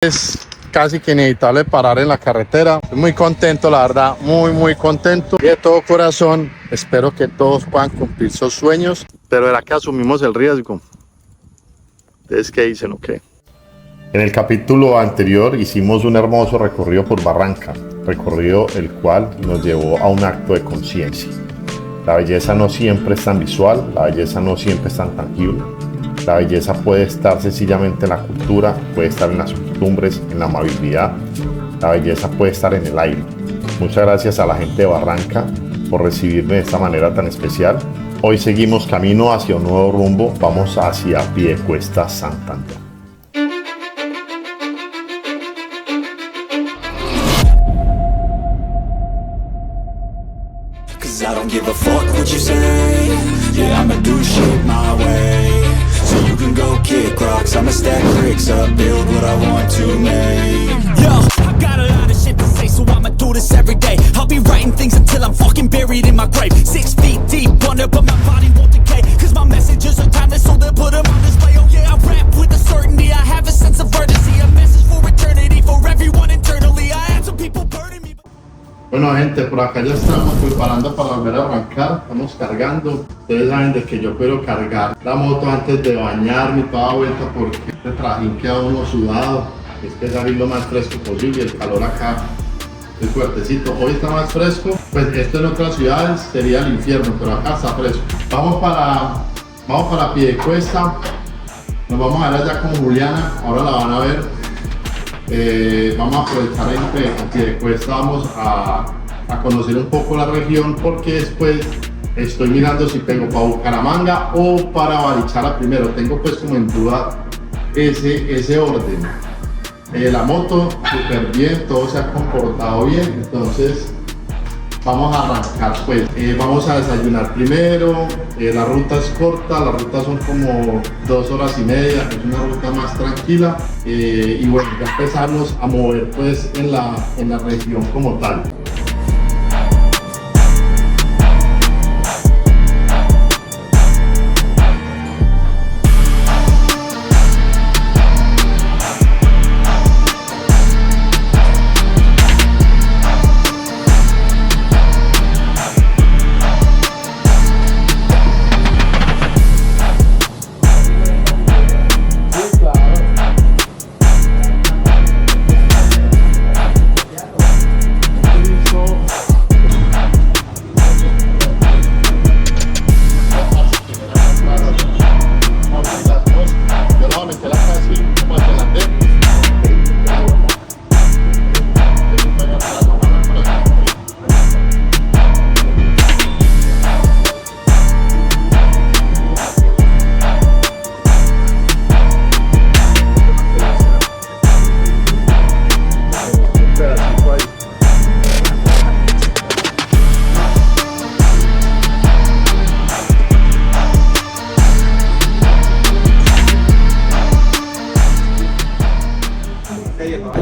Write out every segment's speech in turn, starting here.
Es casi que inevitable parar en la carretera. Estoy muy contento, la verdad, muy contento. Y de todo corazón, espero que todos puedan cumplir sus sueños. Pero ¿era que asumimos el riesgo? ¿Ustedes qué dicen o qué? En el capítulo anterior hicimos un hermoso recorrido por Barranca, recorrido el cual nos llevó a un acto de conciencia. La belleza no siempre es tan visual, la belleza no siempre es tan tangible. La belleza puede estar sencillamente en la cultura, puede estar en las costumbres, en la amabilidad. La belleza puede estar en el aire. Muchas gracias a la gente de Barranca por recibirme de esta manera tan especial. Hoy seguimos camino hacia un nuevo rumbo, vamos hacia Piedecuesta, Santander. I don't give a fuck what you say. Yeah, I'ma do shit my way. So you can go kick rocks, I'ma stack bricks up, build what I want to make. Yo, I got a lot of shit to say, so I'ma do this every day. I'll be writing things until I'm fucking buried in my grave. 6 feet deep under, but my body won't decay. Cause my messages are timeless, so they'll put them on display. Oh yeah, I rap with a certainty, I have a sense of urgency. A message for eternity, for everyone internally. I had some people burning me. Bueno, gente, por acá ya estamos preparando para volver a arrancar. Estamos cargando. Ustedes saben de que yo quiero cargar la moto antes de bañarme y toda vuelta, porque este trajín queda uno sudado. Es que salir lo más fresco posible. El calor acá es fuertecito. Hoy está más fresco. Pues esto en otras ciudades sería el infierno, pero acá está fresco. Vamos para Piedecuesta. Nos vamos a ver allá con Juliana. Ahora la van a ver. Vamos a aprovechar en Piedecuesta, vamos a conocer un poco la región, porque después estoy mirando si pego para Bucaramanga o para Barichara primero. Tengo pues como en duda ese orden. La moto súper bien, todo se ha comportado bien, entonces vamos a arrancar pues. Vamos a desayunar primero. La ruta es corta, la ruta son como 2 horas y media, es una ruta más tranquila. Y bueno, ya empezamos a mover pues en la región como tal.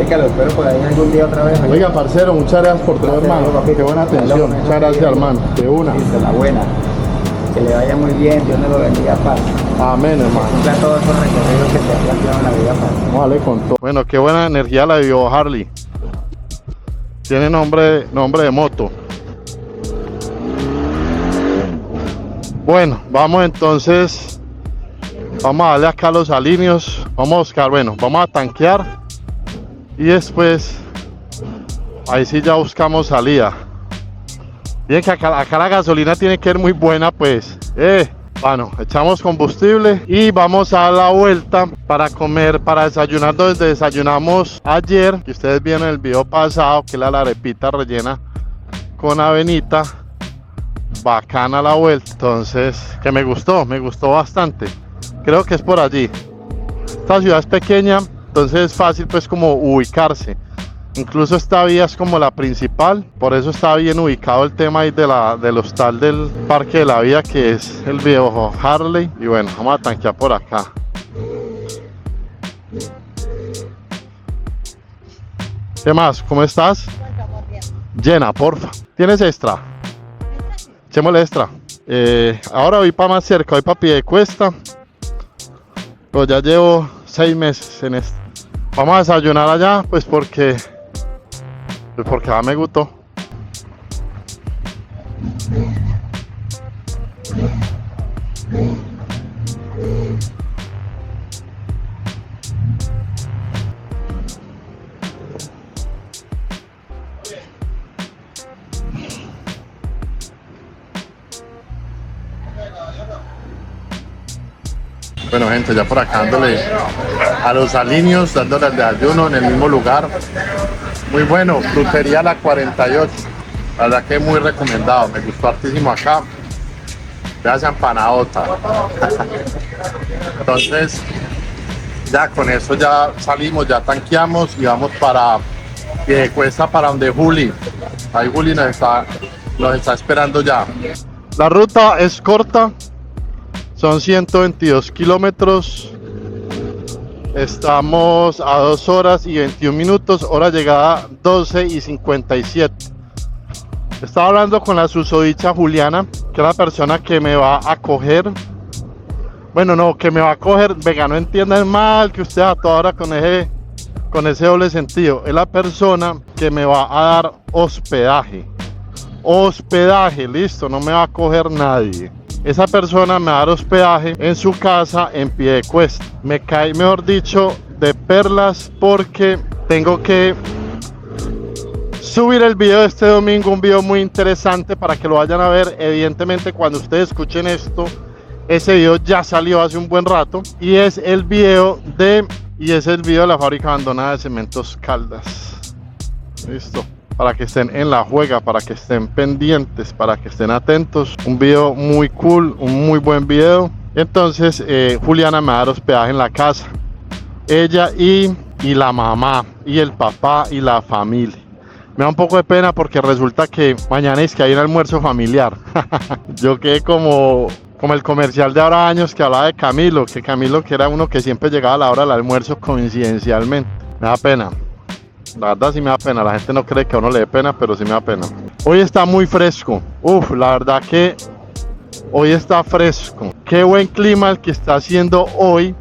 Que lo espero por ahí algún día otra vez. Oiga, parcero, muchas gracias por todo, hermano. Qué buena atención. Muchas gracias, hermano. De una. De la buena. Que le vaya muy bien. Dios me lo bendiga, paz. Amén, hermano. Cumpla todos esos recorridos que te ha planteado en la vida, paz. Vamos a darle con todo. Bueno, qué buena energía la dio Harley. Tiene nombre de moto. Bueno, vamos entonces. Vamos a darle acá los alineos. Vamos a buscar, bueno, vamos a tanquear. Y después, ahí sí ya buscamos salida. Bien que acá la gasolina tiene que ser muy buena, pues. Bueno, echamos combustible y vamos a dar la vuelta para comer, para desayunar donde desayunamos ayer. Que ustedes vieron el video pasado, que era la arepita rellena con avenita. Bacana la vuelta, entonces, que me gustó bastante. Creo que es por allí. Esta ciudad es pequeña, entonces es fácil pues como ubicarse. Incluso esta vía es como la principal, por eso está bien ubicado el tema ahí del hostal del Parque de la Vida, que es el viejo Harley. Y bueno, vamos a tanquear por acá. ¿Qué más? ¿Cómo estás? Llena, porfa. ¿Tienes extra? Echémosle extra. Ahora voy para más cerca, voy para Piedecuesta. Pero ya llevo 6 meses en esto. Vamos a desayunar allá, pues porque me gustó. Bueno, gente, ya por acá dándole a los aliños, dándole al desayuno en el mismo lugar. Muy bueno, Frutería La 48. La verdad que muy recomendado, me gustó hartísimo acá. Vea esa empanadota. Entonces, ya con eso ya salimos, ya tanqueamos y vamos para Piedecuesta, para donde Juli. Ahí Juli nos está esperando ya. La ruta es corta. Son 122 kilómetros. Estamos a 2 horas y 21 minutos. Hora llegada 12 y 57. Estaba hablando con la susodicha Juliana, que es la persona que me va a coger. Bueno, no, que me va a coger. Venga, no entiendan mal que usted a toda hora con ese doble sentido. Es la persona que me va a dar hospedaje. Hospedaje, listo, no me va a coger nadie. Esa persona me va a dar hospedaje en su casa en Piedecuesta. Me cae, mejor dicho, de perlas porque tengo que subir el video de este domingo, un video muy interesante para que lo vayan a ver. Evidentemente, cuando ustedes escuchen esto, ese video ya salió hace un buen rato y es el video de la fábrica abandonada de Cementos Caldas. Listo. Para que estén en la juega, para que estén pendientes, para que estén atentos. Un video muy cool, un muy buen video. Entonces Juliana me va a dar hospedaje en la casa. Ella y la mamá, y el papá, y la familia. Me da un poco de pena porque resulta que mañana es que hay un almuerzo familiar. Yo quedé como el comercial de ahora años que hablaba de Camilo, que era uno que siempre llegaba a la hora del almuerzo coincidencialmente. Me da pena. La verdad sí me da pena, la gente no cree que a uno le dé pena, pero sí me da pena. Hoy está muy fresco, la verdad que hoy está fresco. Qué buen clima el que está haciendo hoy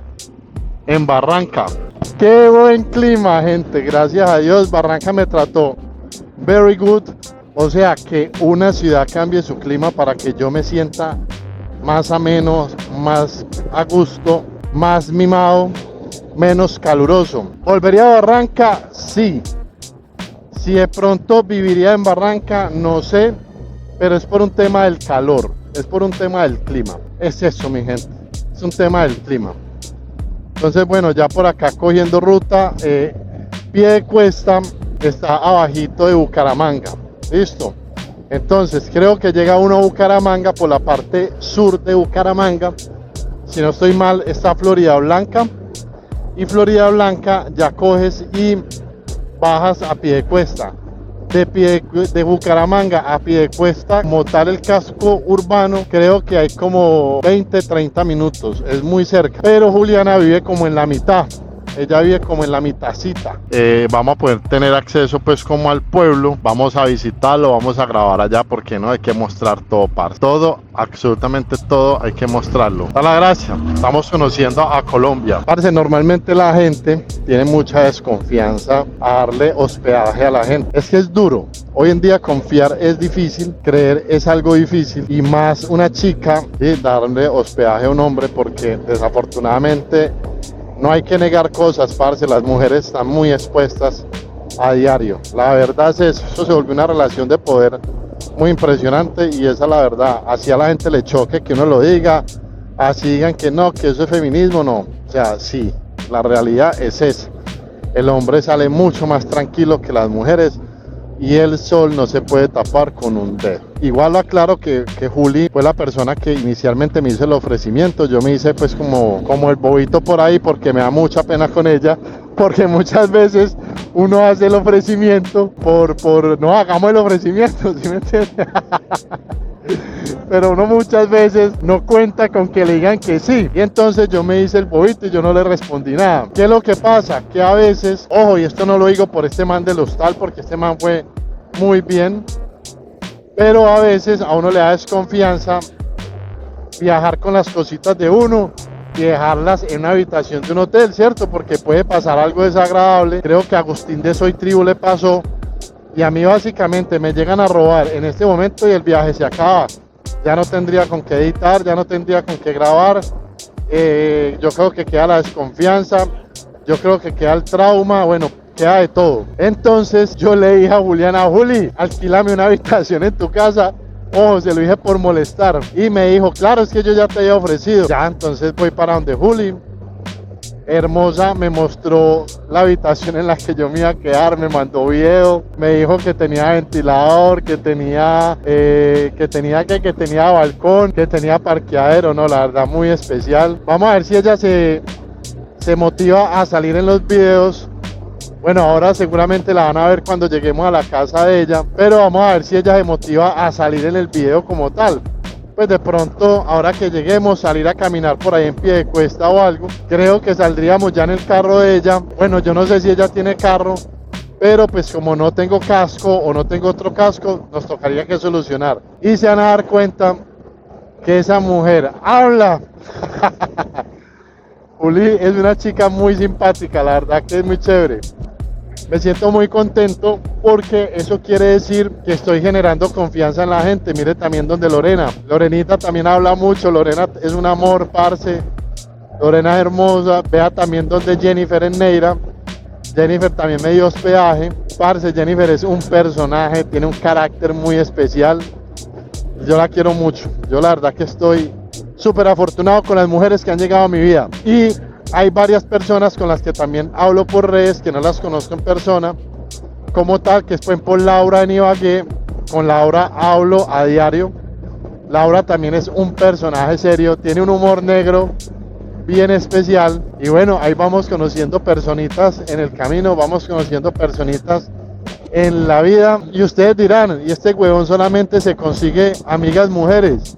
en Barranca. Qué buen clima, gente, gracias a Dios. Barranca me trató very good. O sea, que una ciudad cambie su clima para que yo me sienta más ameno, más a gusto, más mimado, menos caluroso. ¿Volvería a Barranca? Sí. Si de pronto viviría en Barranca, no sé, pero es por un tema del calor, es por un tema del clima. Es eso, mi gente, es un tema del clima. Entonces, bueno, ya por acá cogiendo ruta, Piedecuesta está abajito de Bucaramanga. Listo. Entonces, creo que llega uno a Bucaramanga por la parte sur de Bucaramanga. Si no estoy mal, está Florida Blanca. Y Florida Blanca ya coges y bajas a Piedecuesta. De Bucaramanga a Piedecuesta, como tal el casco urbano, creo que hay como 20-30 minutos, es muy cerca. Pero Juliana vive como en la mitad, ella vive como en la mitacita. Vamos a poder tener acceso pues como al pueblo, vamos a visitarlo, vamos a grabar allá, porque no hay que mostrar todo, todo, absolutamente todo hay que mostrarlo. Da la gracia, estamos conociendo a Colombia. Parce, normalmente la gente tiene mucha desconfianza a darle hospedaje a la gente. Es que es duro, hoy en día confiar es difícil, creer es algo difícil, y más una chica, ¿sí? Darle hospedaje a un hombre, porque desafortunadamente no hay que negar cosas, parce, las mujeres están muy expuestas a diario. La verdad es eso se volvió una relación de poder muy impresionante, y esa es la verdad. Así a la gente le choque que uno lo diga, así digan que no, que eso es feminismo, no. O sea, sí, la realidad es esa. El hombre sale mucho más tranquilo que las mujeres, y el sol no se puede tapar con un dedo. Igual lo aclaro que Juli fue la persona que inicialmente me hizo el ofrecimiento. Yo me hice pues como el bobito por ahí, porque me da mucha pena con ella, porque muchas veces uno hace el ofrecimiento por no hagamos el ofrecimiento, ¿sí me entiendes? Pero uno muchas veces no cuenta con que le digan que sí, y entonces yo me hice el bobito y yo no le respondí nada. ¿Qué es lo que pasa? Que a veces, ojo, y esto no lo digo por este man del hostal, porque este man fue muy bien, pero a veces a uno le da desconfianza viajar con las cositas de uno y dejarlas en una habitación de un hotel, ¿cierto? Porque puede pasar algo desagradable. Creo que a Agustín de Soy Tribu le pasó y a mí básicamente me llegan a robar en este momento y el viaje se acaba. Ya no tendría con qué editar, ya no tendría con qué grabar. Yo creo que queda la desconfianza, yo creo que queda el trauma, bueno, queda de todo. Entonces yo le dije a Juliana, Juli, alquílame una habitación en tu casa. Ojo, se lo dije por molestar. Y me dijo, claro, es que yo ya te había ofrecido. Ya, entonces voy para donde Juli. Hermosa, me mostró la habitación en la que yo me iba a quedar, me mandó video, me dijo que tenía ventilador, que tenía balcón, que tenía parqueadero. No, la verdad, muy especial. Vamos a ver si ella se motiva a salir en los videos. Bueno, ahora seguramente la van a ver cuando lleguemos a la casa de ella, pero vamos a ver si ella se motiva a salir en el video como tal. Pues de pronto, ahora que lleguemos, salir a caminar por ahí en pie de cuesta o algo. Creo que saldríamos ya en el carro de ella. Bueno, yo no sé si ella tiene carro, pero pues como no tengo casco o no tengo otro casco, nos tocaría que solucionar. Y se van a dar cuenta que esa mujer habla. Juli es una chica muy simpática, la verdad que es muy chévere. Me siento muy contento porque eso quiere decir que estoy generando confianza en la gente. Mire también donde Lorenita también habla mucho. Lorena es un amor, parce. Lorena es hermosa. Vea también donde Jennifer en Neira. Jennifer también me dio hospedaje. Parce, Jennifer es un personaje, tiene un carácter muy especial. Yo la quiero mucho. Yo la verdad que estoy súper afortunado con las mujeres que han llegado a mi vida. Y hay varias personas con las que también hablo por redes, que no las conozco en persona, como tal, que es por ejemplo Laura en Ibagué. Con Laura hablo a diario. Laura también es un personaje serio, tiene un humor negro bien especial. Y bueno, ahí vamos conociendo personitas en el camino, vamos conociendo personitas en la vida. Y ustedes dirán, y este huevón solamente se consigue amigas mujeres.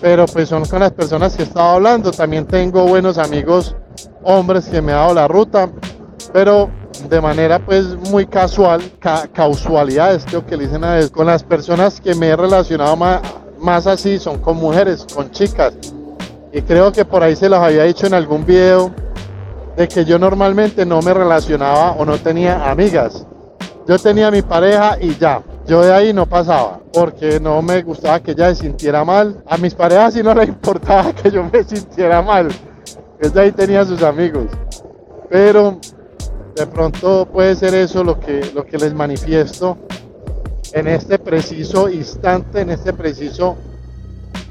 Pero pues son con las personas que he estado hablando. También tengo buenos amigos hombres que me han dado la ruta, pero de manera pues muy casual, casualidades creo que le dicen a veces. Con las personas que me he relacionado más así son con mujeres, con chicas. Y creo que por ahí se los había dicho en algún video de que yo normalmente no me relacionaba o no tenía amigas. Yo tenía mi pareja y ya. Yo de ahí no pasaba, porque no me gustaba que ella se sintiera mal. A mis parejas sí no les importaba que yo me sintiera mal. Desde ahí tenía sus amigos. Pero de pronto puede ser eso lo que les manifiesto en este preciso instante, en este preciso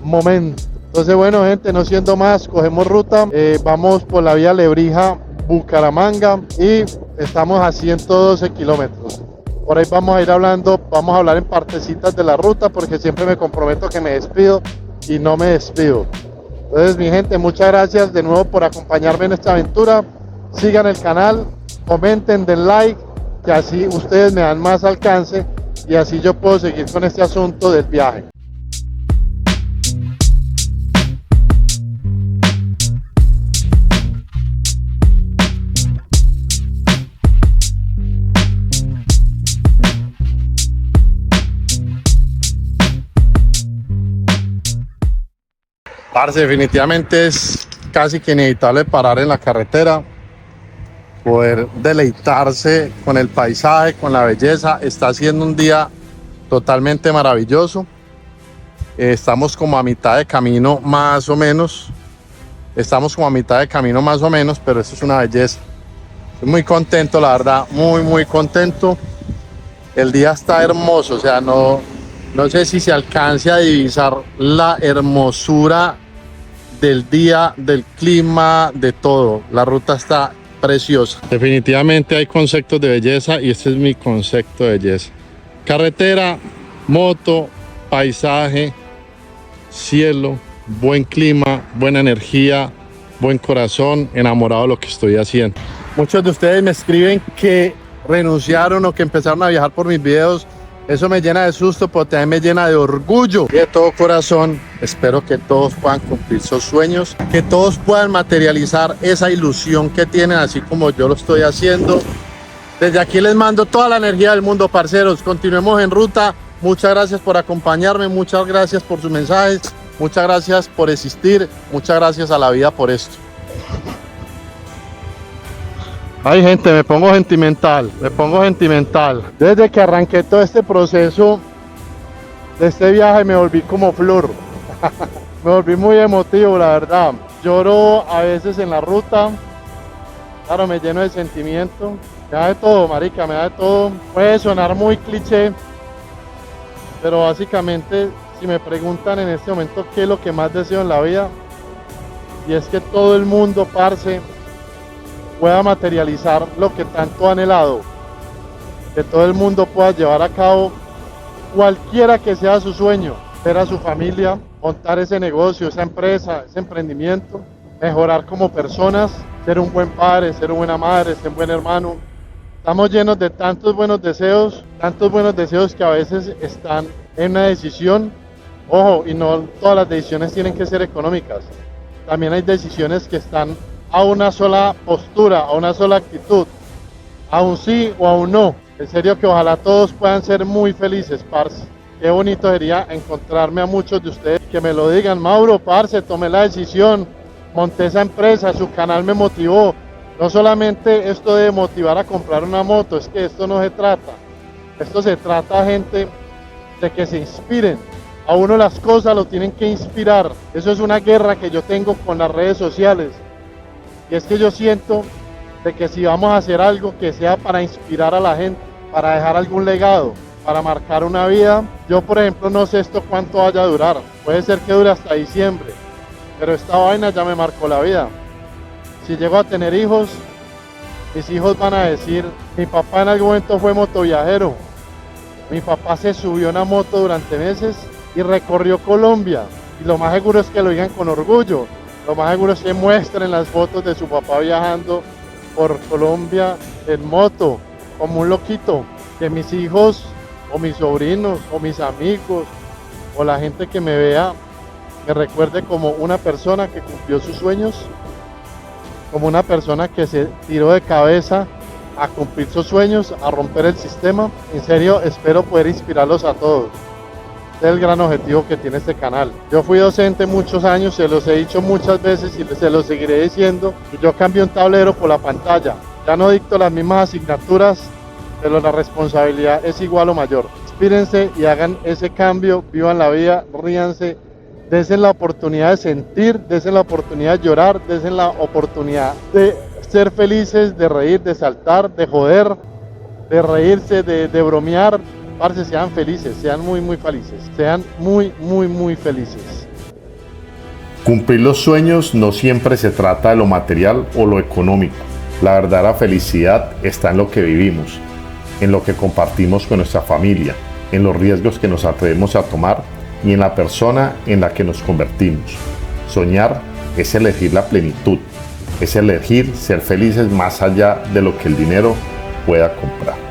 momento. Entonces bueno, gente, no siendo más, cogemos ruta. Vamos por la vía Lebrija, Bucaramanga, y estamos a 112 kilómetros. Por ahí vamos a ir hablando, vamos a hablar en partecitas de la ruta, porque siempre me comprometo que me despido y no me despido. Entonces mi gente, muchas gracias de nuevo por acompañarme en esta aventura. Sigan el canal, comenten, den like, que así ustedes me dan más alcance y así yo puedo seguir con este asunto del viaje. Parce, definitivamente es casi que inevitable parar en la carretera, poder deleitarse con el paisaje, con la belleza. Está siendo un día totalmente maravilloso. Estamos como a mitad de camino más o menos. Pero esto es una belleza. Estoy muy contento, la verdad, muy contento. El día está hermoso, o sea, no sé si se alcance a divisar la hermosura del día, del clima, de todo. La ruta está preciosa. Definitivamente hay conceptos de belleza y este es mi concepto de belleza. Carretera, moto, paisaje, cielo, buen clima, buena energía, buen corazón, enamorado de lo que estoy haciendo. Muchos de ustedes me escriben que renunciaron o que empezaron a viajar por mis videos. Eso me llena de susto, pero también me llena de orgullo. Y de todo corazón, espero que todos puedan cumplir sus sueños, que todos puedan materializar esa ilusión que tienen, así como yo lo estoy haciendo. Desde aquí les mando toda la energía del mundo, parceros. Continuemos en ruta. Muchas gracias por acompañarme, muchas gracias por sus mensajes, muchas gracias por existir, muchas gracias a la vida por esto. Ay, gente, me pongo sentimental. Desde que arranqué todo este proceso de este viaje me volví como flor. Me volví muy emotivo, la verdad. Lloro a veces en la ruta. Claro, me lleno de sentimiento. Me da de todo, marica, me da de todo. Puede sonar muy cliché, pero básicamente, si me preguntan en este momento qué es lo que más deseo en la vida, y es que todo el mundo, parce, pueda materializar lo que tanto ha anhelado, que todo el mundo pueda llevar a cabo cualquiera que sea su sueño, ver a su familia, montar ese negocio, esa empresa, ese emprendimiento, mejorar como personas, ser un buen padre, ser una buena madre, ser un buen hermano. Estamos llenos de tantos buenos deseos que a veces están en una decisión. Ojo, y no todas las decisiones tienen que ser económicas. También hay decisiones que están a una sola postura, a una sola actitud, a un sí o a un no. En serio que ojalá todos puedan ser muy felices, parce. Qué bonito sería encontrarme a muchos de ustedes que me lo digan: Mauro, parce, tomé la decisión, monté esa empresa, su canal me motivó. No solamente esto de motivar a comprar una moto, es que esto no se trata. Esto se trata, gente, de que se inspiren. A uno las cosas lo tienen que inspirar. Eso es una guerra que yo tengo con las redes sociales. Y es que yo siento de que si vamos a hacer algo que sea para inspirar a la gente, para dejar algún legado, para marcar una vida. Yo, por ejemplo, no sé esto cuánto vaya a durar. Puede ser que dure hasta diciembre. Pero esta vaina ya me marcó la vida. Si llego a tener hijos, mis hijos van a decir: mi papá en algún momento fue motoviajero. Mi papá se subió a una moto durante meses y recorrió Colombia. Y lo más seguro es que lo digan con orgullo. Lo más seguro es que muestren las fotos de su papá viajando por Colombia en moto, como un loquito. Que mis hijos, o mis sobrinos, o mis amigos, o la gente que me vea, me recuerde como una persona que cumplió sus sueños, como una persona que se tiró de cabeza a cumplir sus sueños, a romper el sistema. En serio, espero poder inspirarlos a todos. Este es el gran objetivo que tiene este canal. Yo fui docente muchos años, se los he dicho muchas veces y se los seguiré diciendo. Y yo cambié un tablero por la pantalla. Ya no dicto las mismas asignaturas, pero la responsabilidad es igual o mayor. Inspírense y hagan ese cambio, vivan la vida, ríanse, dense la oportunidad de sentir, dense la oportunidad de llorar, dense la oportunidad de ser felices, de reír, de saltar, de joder, de reírse, de bromear. Parce, sean felices, sean muy felices, sean muy felices. Cumplir los sueños no siempre se trata de lo material o lo económico. La verdadera felicidad está en lo que vivimos, en lo que compartimos con nuestra familia, en los riesgos que nos atrevemos a tomar y en la persona en la que nos convertimos. Soñar es elegir la plenitud, es elegir ser felices más allá de lo que el dinero pueda comprar.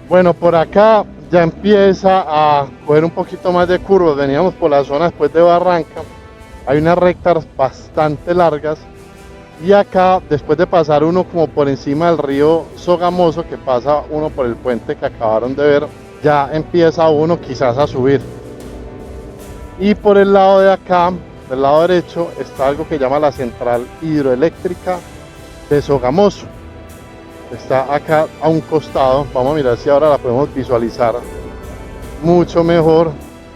Bueno, por acá ya empieza a coger un poquito más de curvas. Veníamos por la zona después de Barranca. Hay unas rectas bastante largas. Y acá, después de pasar uno como por encima del río Sogamoso, que pasa uno por el puente que acabaron de ver, ya empieza uno quizás a subir. Y por el lado de acá, del lado derecho, está algo que llama la central hidroeléctrica de Sogamoso. Está acá a un costado. Vamos a mirar si ahora la podemos visualizar mucho mejor.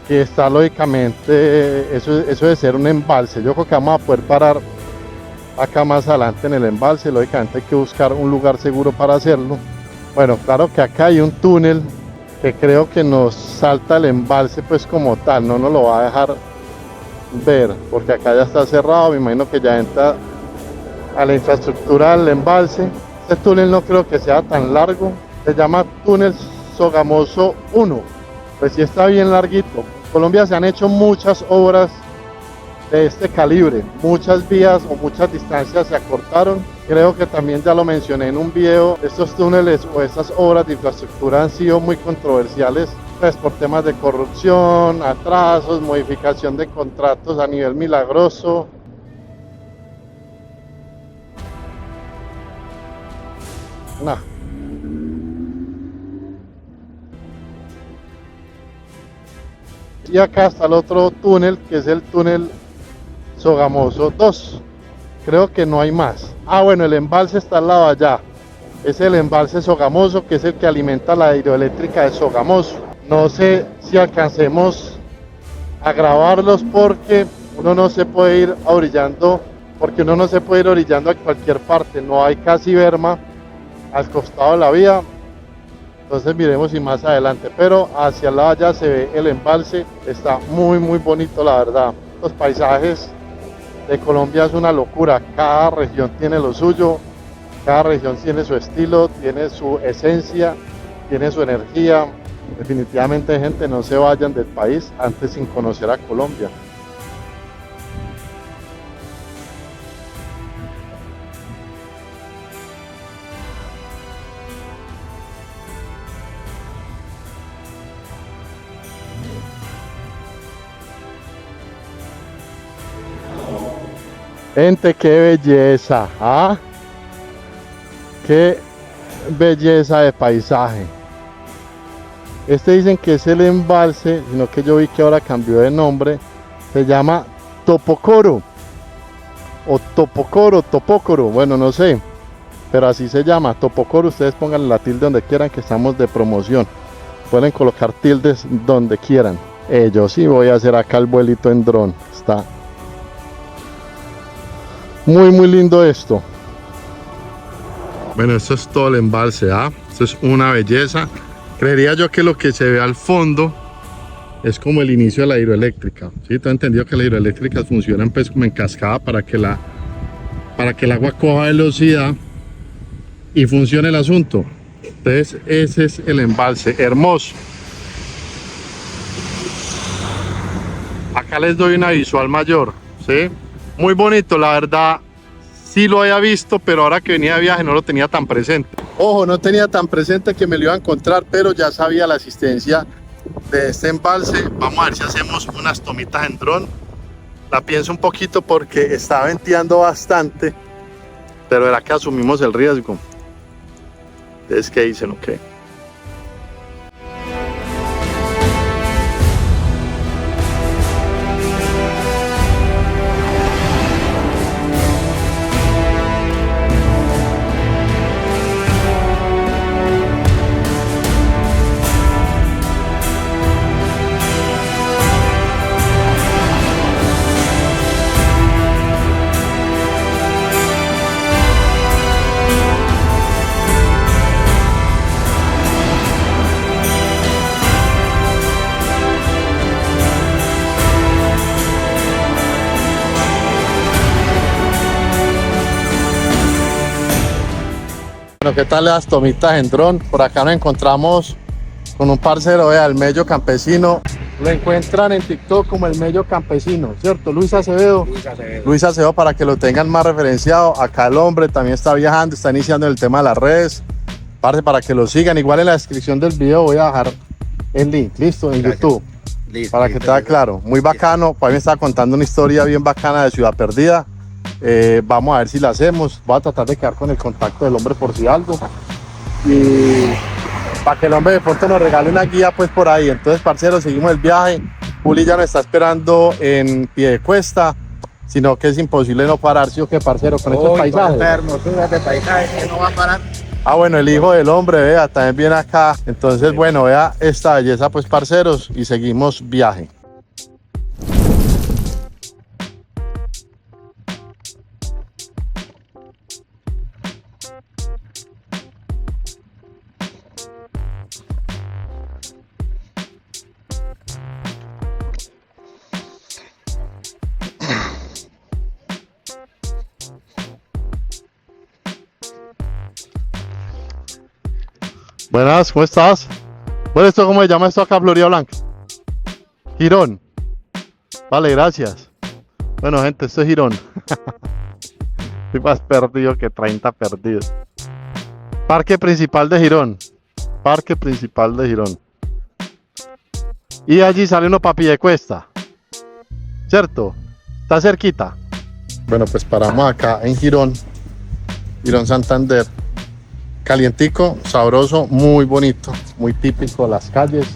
Que está lógicamente, eso de ser un embalse. Yo creo que vamos a poder parar acá más adelante en el embalse. Lógicamente hay que buscar un lugar seguro para hacerlo. Bueno, claro que acá hay un túnel que creo que nos salta el embalse pues como tal. No nos lo va a dejar ver porque acá ya está cerrado. Me imagino que ya entra a la infraestructura del embalse. Este túnel no creo que sea tan largo. Se llama túnel Sogamoso 1. Pues sí está bien larguito. En Colombia se han hecho muchas obras de este calibre. Muchas vías o muchas distancias se acortaron. Creo que también ya lo mencioné en un video. Estos túneles o estas obras de infraestructura han sido muy controversiales. Pues por temas de corrupción, atrasos, modificación de contratos a nivel milagroso. Nah. Y acá está el otro túnel, que es el túnel Sogamoso 2. Creo que no hay más. Ah, bueno, el embalse está al lado allá. Es el embalse Sogamoso, que es el que alimenta la hidroeléctrica de Sogamoso. No sé si alcancemos a grabarlos porque uno no se puede ir orillando, a cualquier parte. No hay casi berma al costado de la vía. Entonces miremos si más adelante. Pero hacia el lado allá se ve el embalse. Está muy bonito, la verdad. Los paisajes de Colombia es una locura. Cada región tiene lo suyo. Cada región tiene su estilo, tiene su esencia, tiene su energía. Definitivamente, gente, no se vayan del país antes sin conocer a Colombia. Gente, qué belleza, ¿ah? Qué belleza de paisaje. Este dicen que es el embalse, sino que yo vi que ahora cambió de nombre. Se llama Topocoro o Topocoro, bueno, no sé, pero así se llama, Topocoro. Ustedes pónganle la tilde donde quieran, que estamos de promoción. Pueden colocar tildes donde quieran. Yo sí voy a hacer acá el vuelito en dron. Está muy lindo esto. Bueno, esto es todo el embalse, ¿ah? Esto es una belleza. Creería yo que lo que se ve al fondo es como el inicio de la hidroeléctrica. ¿Sí? Tengo entendido que las hidroeléctricas funcionan pues como en cascada para que el agua coja velocidad y funcione el asunto. Entonces ese es el embalse, hermoso. Acá les doy una visual mayor, ¿sí? Muy bonito, la verdad. Sí lo había visto, pero ahora que venía de viaje no lo tenía tan presente. Ojo, no tenía tan presente que me lo iba a encontrar, pero ya sabía la existencia de este embalse. Vamos a ver si hacemos unas tomitas en dron. La pienso un poquito porque está venteando bastante, pero era que asumimos el riesgo. Entonces, ¿qué dicen? Ok. Bueno, ¿qué tal las tomitas en dron? Por acá nos encontramos con un parcero, el Mello Campesino. Lo encuentran en TikTok como el Mello Campesino, ¿cierto? Luis Acevedo. Luis Acevedo, para que lo tengan más referenciado. Acá el hombre también está viajando, está iniciando el tema de las redes. Parce, para que lo sigan. Igual en la descripción del video voy a dejar el link, listo, en YouTube. Listo, para que te quede claro. Muy bacano. Para mí me estaba contando una historia bien bacana de Ciudad Perdida. Vamos a ver si la hacemos. Voy a tratar de quedar con el contacto del hombre por si algo, y para que el hombre de pronto nos regale una guía pues por ahí. Entonces, parceros, seguimos el viaje. Juli ya nos está esperando en Piedecuesta, sino que es imposible no parar, ¿sí o qué, parcero? Con estos paisajes. Hermosuras de paisajes que no va a parar. Ah, bueno, el hijo del hombre, vea, también viene acá. Entonces, bueno, vea esta belleza pues, parceros, y seguimos viaje. Buenas, ¿cómo estás? Bueno, ¿esto cómo se llama esto acá, Florida Blanca? Girón. Vale, gracias. Bueno, gente, esto es Girón. Estoy más perdido que 30 perdidos. Parque principal de Girón. Parque principal de Girón. Y allí sale uno para Piedecuesta, ¿cierto? Está cerquita. Bueno, pues paramos acá en Girón. Girón Santander. Calientico, sabroso, muy bonito, muy típico de las calles.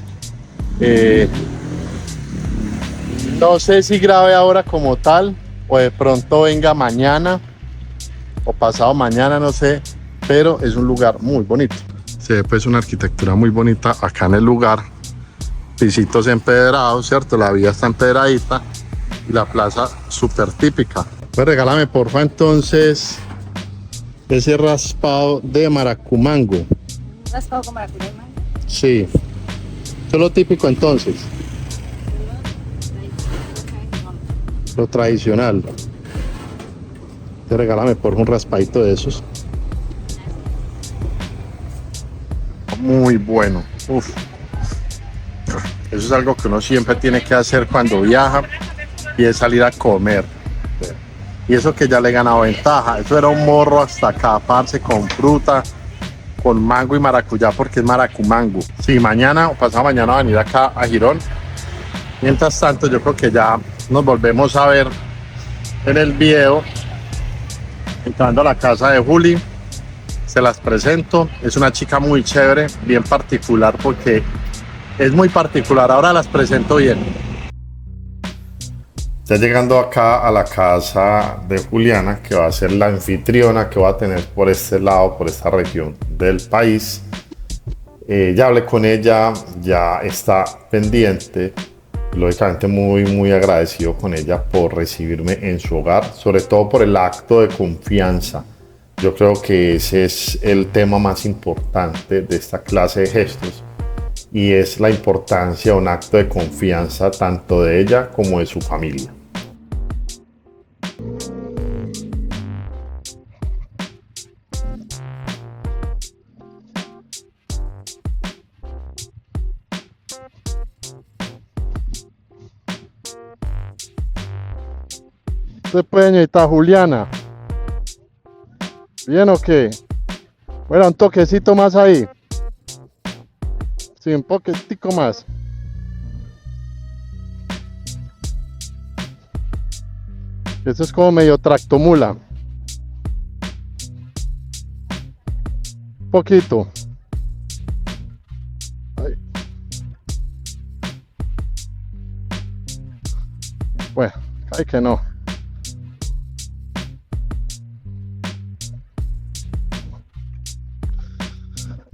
No sé si grabe ahora como tal, o de pronto venga mañana o pasado mañana, no sé, pero es un lugar muy bonito. Se ve pues una arquitectura muy bonita acá en el lugar, pisitos empedrados, ¿cierto? La vía está empedradita y la plaza súper típica. Pues regálame porfa entonces ese raspado de maracumango. ¿Raspado con maracuyá y mango? Sí, eso es lo típico entonces, lo tradicional. Te regálame por un raspadito de esos. Muy bueno. Uf. Eso es algo que uno siempre tiene que hacer cuando viaja y es salir a comer. Y eso que ya le he ganado ventaja. Eso era un morro hasta acá, parce, con fruta, con mango y maracuyá, porque es maracumango. Sí, mañana o pasado mañana va a venir acá a Girón. Mientras tanto, yo creo que ya nos volvemos a ver en el video. Entrando a la casa de Juli, se las presento. Es una chica muy chévere, bien particular, porque es muy particular. Ahora las presento bien. Ya llegando acá a la casa de Juliana, que va a ser la anfitriona que va a tener por este lado, por esta región del país. Ya hablé con ella, ya está pendiente. Lógicamente muy agradecido con ella por recibirme en su hogar, sobre todo por el acto de confianza. Yo creo que ese es el tema más importante de esta clase de gestos, y es la importancia de un acto de confianza tanto de ella como de su familia. Después, señorita Juliana. ¿Bien o qué? Bueno, un toquecito más ahí. Sí, un poquitico más. Eso es como medio tractomula. Un poquito. Ahí. Bueno, ay que no.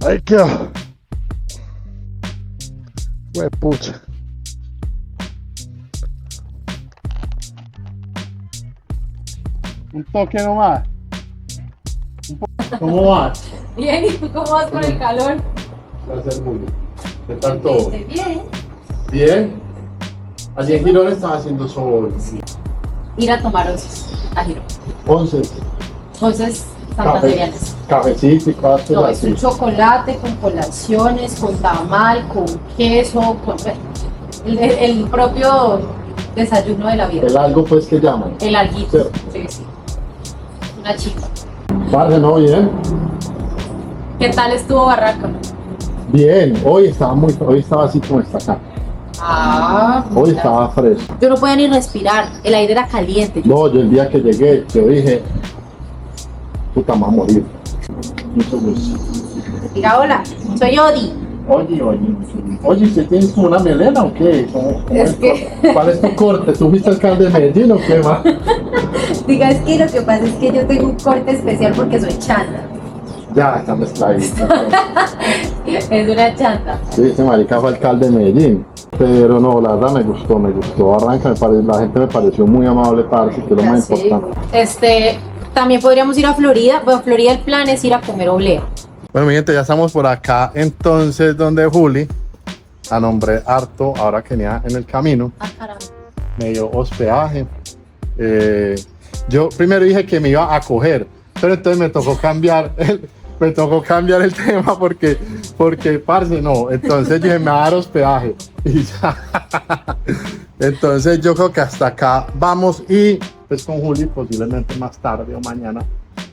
Ahí quedó. Pucha. Un toque nomás. ¿Cómo vas? Bien, ¿y tú cómo vas con el calor? Gracias, Juli. ¿Qué tal todo? Bien. Bien. Allí en Girón estaba haciendo sol. Ir a tomar onces a Girón. 11. Onces santanderianas. Cafecito y cosas No, es así. un chocolate con colaciones, con tamal, con queso, con el propio desayuno de la vida. El algo pues que llaman. El alguito. Sí. Sí. Una chica. Parce, ¿no? Bien. ¿Qué tal estuvo Barranca? Bien. Hoy estaba así como está acá. Hoy mira. estaba fresco. Yo no podía ni respirar, el aire era caliente. No, yo el día que llegué, yo dije, puta, me voy a morir. Mucho gusto. Diga hola, soy Odi. Oye, ¿usted tiene como una melena o qué? ¿Cómo Es que- ¿Cuál es tu corte? ¿Tú fuiste alcalde de Medellín o qué más? Diga, es que lo que pasa es que yo tengo un corte especial porque soy chanta. Ya, está mezcladito. Es una chanta. Sí, ese marica fue alcalde de Medellín. Pero no, la verdad me gustó. Barranca, la gente me pareció muy amable, parce, que es lo más Sí. importante. También podríamos ir a Florida. Bueno, Florida el plan es ir a comer oblea. Bueno, mi gente, ya estamos por acá, entonces, donde Juli, a nombre harto, ahora que venía en el camino, Ah, caramba. me dio hospedaje. Yo primero dije que me iba a coger, pero entonces me tocó cambiar el tema porque, parce, no. Entonces yo dije, me va a dar hospedaje. Y ya. Entonces yo creo que hasta acá vamos y pues con Juli posiblemente más tarde o mañana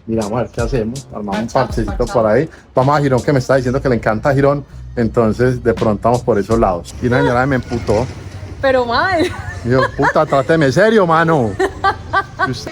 miramos a ver qué hacemos, armamos un parchecito por ahí. Vamos a Girón, que me está diciendo que le encanta Girón, entonces de pronto vamos por esos lados. Y una señora me emputó. Pero mal. Y yo, puta, tráteme serio, mano. Y usted-